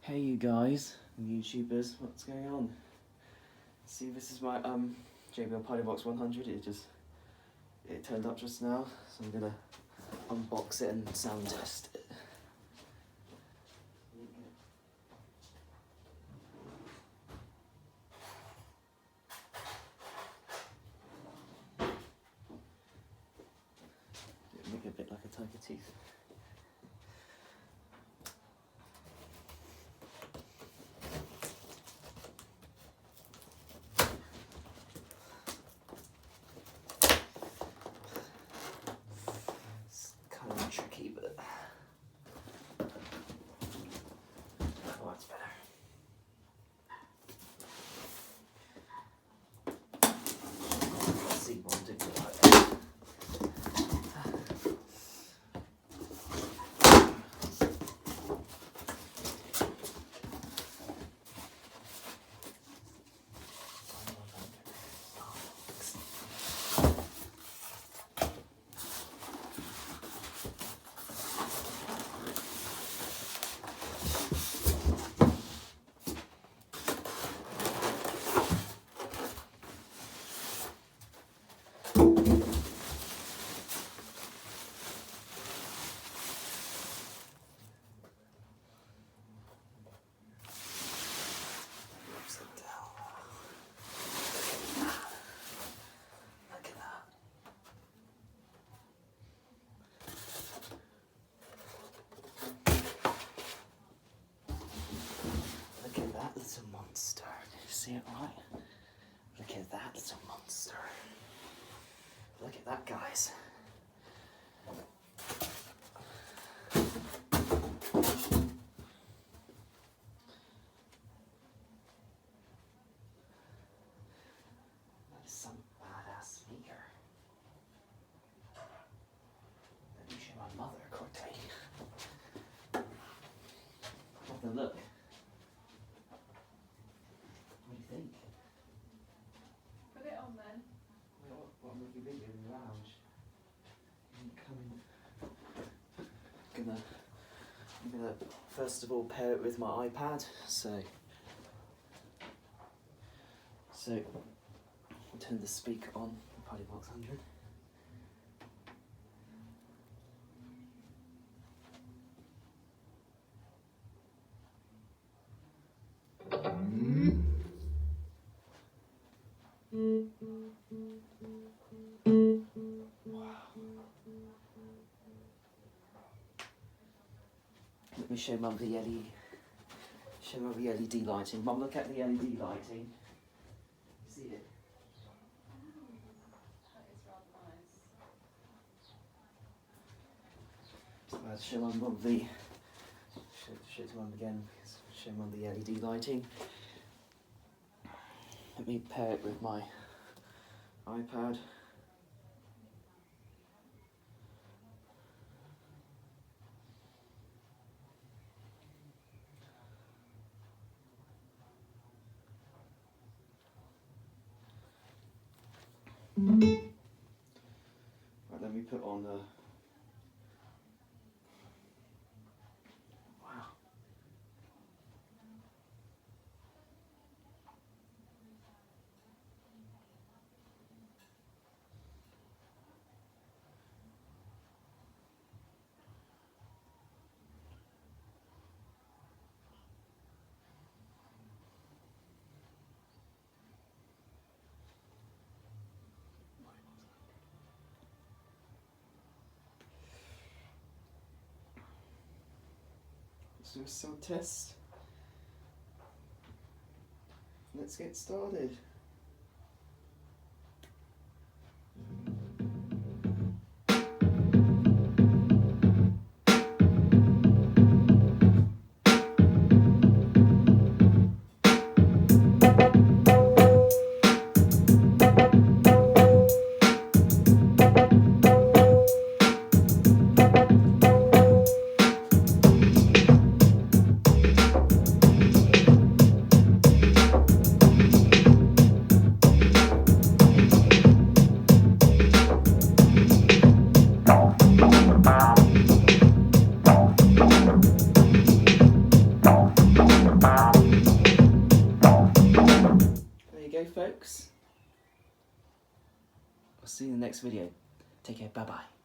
Hey you guys, YouTubers, what's going on? See, this is my JBL PartyBox 100. It turned up just now, so I'm gonna unbox it and sound test it. Make it a bit like a tiger teeth. Tricky, but oh, that's better. Let's see what I'm doing with that. Look at that little monster. Did you see it right? Look at that little monster. Look at that, guys. That is some badass sneaker. Let me show my mother quickly. Have a look. What do you think? Put it on then. What I'm looking big in the lounge. I'm gonna first of all pair it with my iPad. So I'll turn the speaker on the PartyBox 100. Let me show Mum the LED lighting. Mum, look at the LED lighting. See it? That is rather nice. I'll show Mum the show to Mum again. Show Mum the LED lighting. Let me pair it with my iPad. Right, let me put on the. Wow. Let's do a sound test. Let's get started. go, folks. I'll see you in the next video. Take care. Bye bye.